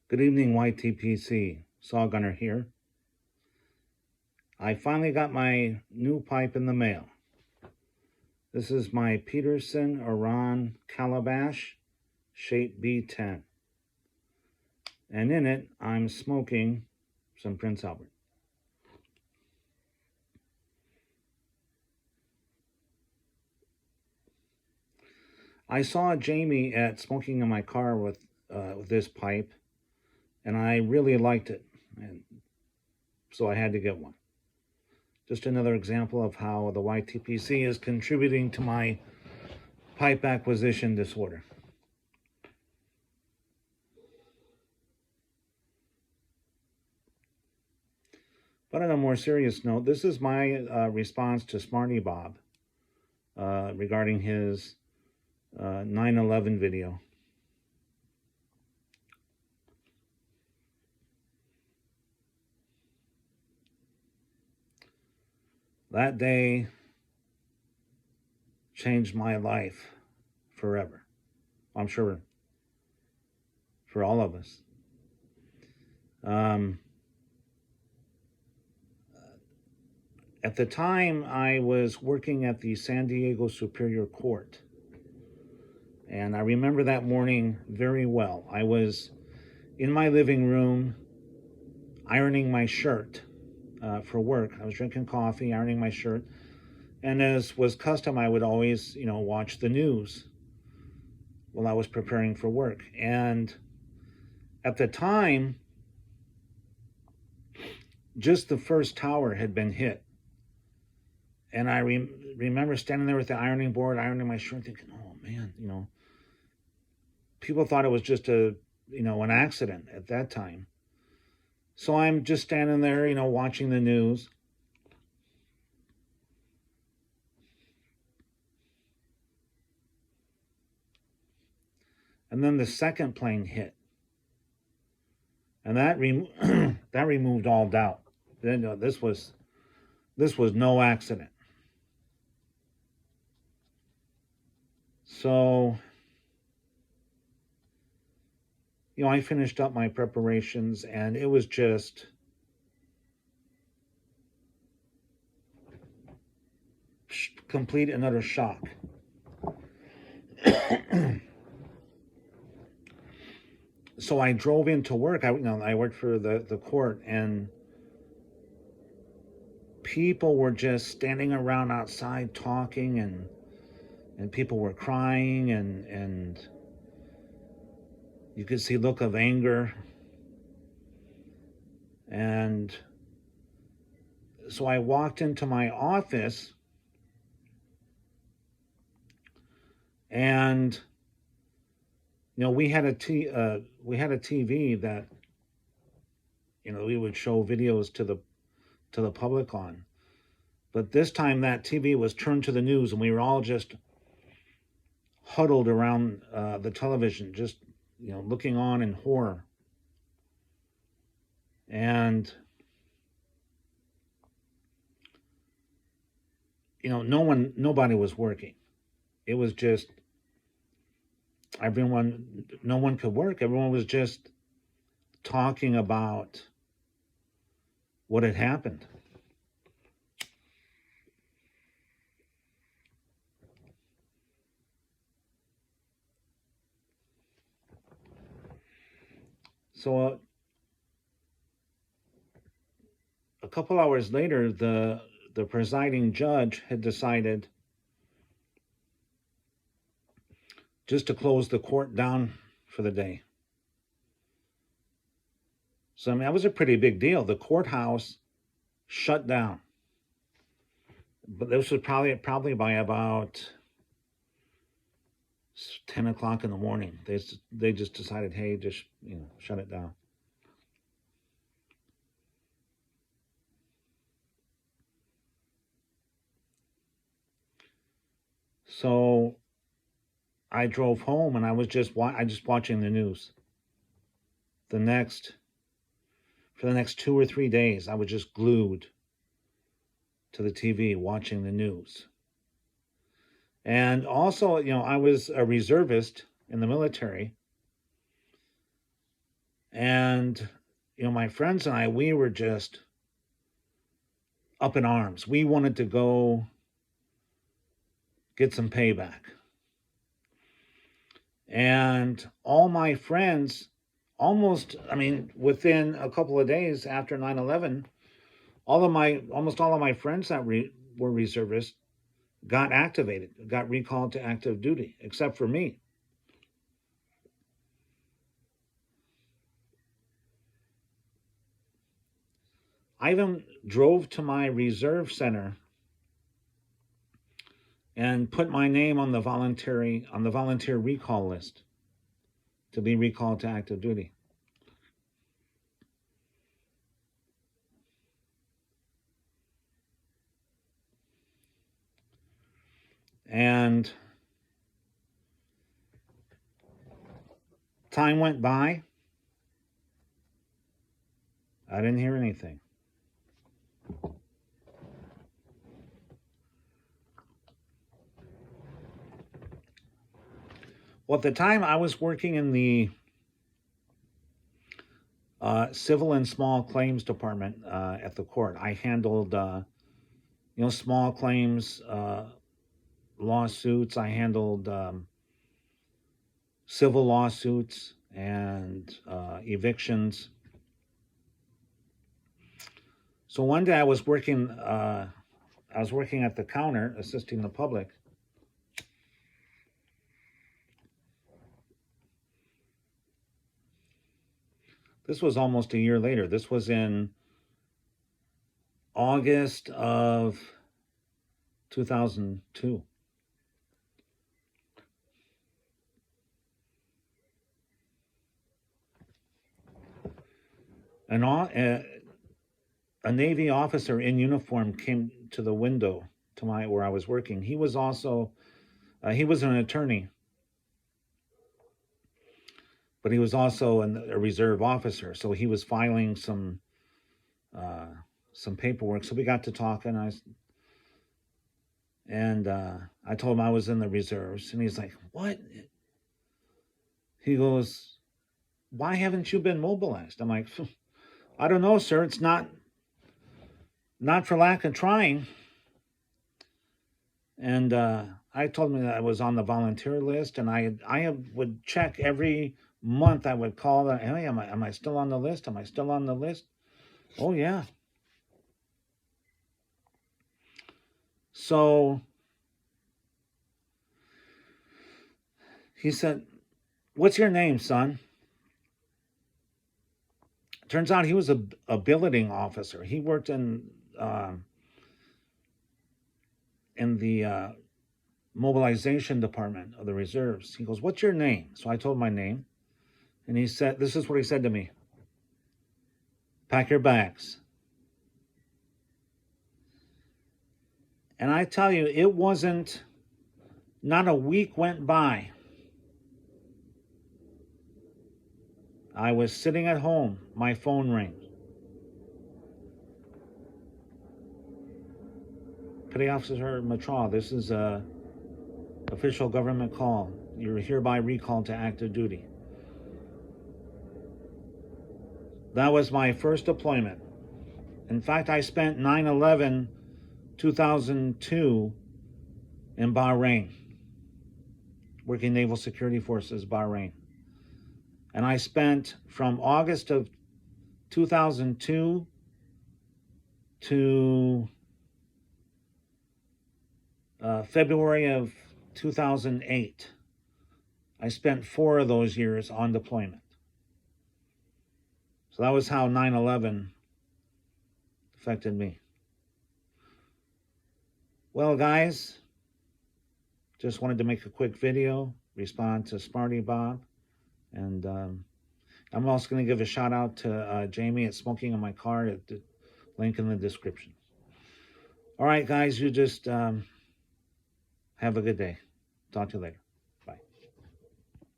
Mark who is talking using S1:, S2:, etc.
S1: Good evening, YTPC. Saw Gunner here. I finally got my new pipe in the mail. This is my Peterson Aran Calabash Shape B10. And in it, I'm smoking some Prince Albert. I saw Jamie at Smoking in My Car with this pipe, and I really liked it, and so I had to get one. Just another example of how the YTPC is contributing to my pipe acquisition disorder. But on a more serious note, this is my response to Smarty Bob regarding his 9/11 video. That day changed my life forever. I'm sure for all of us. At the time, I was working at the San Diego Superior Court. And I remember that morning very well. I was in my living room ironing my shirt for work. I was drinking coffee, ironing my shirt. And as was custom, I would always, watch the news while I was preparing for work. And at the time, just the first tower had been hit. And I remember standing there with the ironing board, ironing my shirt, thinking, oh man, people thought it was just an accident at that time. So I'm just standing there, watching the news. And then the second plane hit. And that that removed all doubt. Then this was no accident. So, I finished up my preparations, and it was just complete and utter shock. So I drove into work. I worked for the court, and people were just standing around outside talking, and people were crying, and you could see look of anger. And so I walked into my office, and we had a TV that we would show videos to the public on. But this time that TV was turned to the news, and we were all just huddled around the television, just looking on in horror. And nobody was working. It was just no one could work. Everyone was just talking about what had happened. So a couple hours later, the presiding judge had decided just to close the court down for the day. So that was a pretty big deal. The courthouse shut down. But this was probably by about 10 o'clock in the morning. They just decided, hey, just shut it down. So I drove home, and I was just watching the news. For the next 2 or 3 days, I was just glued to the TV watching the news. And also, I was a reservist in the military. And, my friends and I, we were just up in arms. We wanted to go get some payback. And all my friends, almost, within a couple of days after 9/11, almost all of my friends that were reservists got activated, got recalled to active duty, except for me. I even drove to my reserve center and put my name on the volunteer recall list to be recalled to active duty. And time went by. I didn't hear anything. Well, at the time, I was working in the civil and small claims department at the court. I handled, small claims, lawsuits. I handled civil lawsuits and evictions. So one day I was working at the counter assisting the public. This was almost a year later. This was in August of 2002. A Navy officer in uniform came to the window to where I was working. He was also he was an attorney, but he was also a reserve officer. So he was filing some paperwork. So we got to talking. I told him I was in the reserves, and he's like, "What?" He goes, "Why haven't you been mobilized?" I'm like, "I don't know, sir. It's not for lack of trying." And I told him that I was on the volunteer list, and I would check every month. I would call them, "Hey, am I still on the list? Am I still on the list?" "Oh yeah." So he said, "What's your name, son?" Turns out he was a billeting officer. He worked in the mobilization department of the reserves. He goes, "What's your name?" So I told my name, and he said, this is what he said to me: "Pack your bags." And I tell you, it wasn't, not a week went by. I was sitting at home, my phone rings. "Petty Officer Matra, this is a official government call. You're hereby recalled to active duty." That was my first deployment. In fact, I spent 9/11 2002 in Bahrain, working Naval Security Forces, Bahrain. And I spent from August of 2002 to February of 2008. I spent 4 of those years on deployment. So that was how 9/11 affected me. Well, guys, just wanted to make a quick video, respond to Smarty Bob. And I'm also going to give a shout out to Jamie at Smoking in My Car, at the link in the description. All right, guys, you just have a good day. Talk to you later.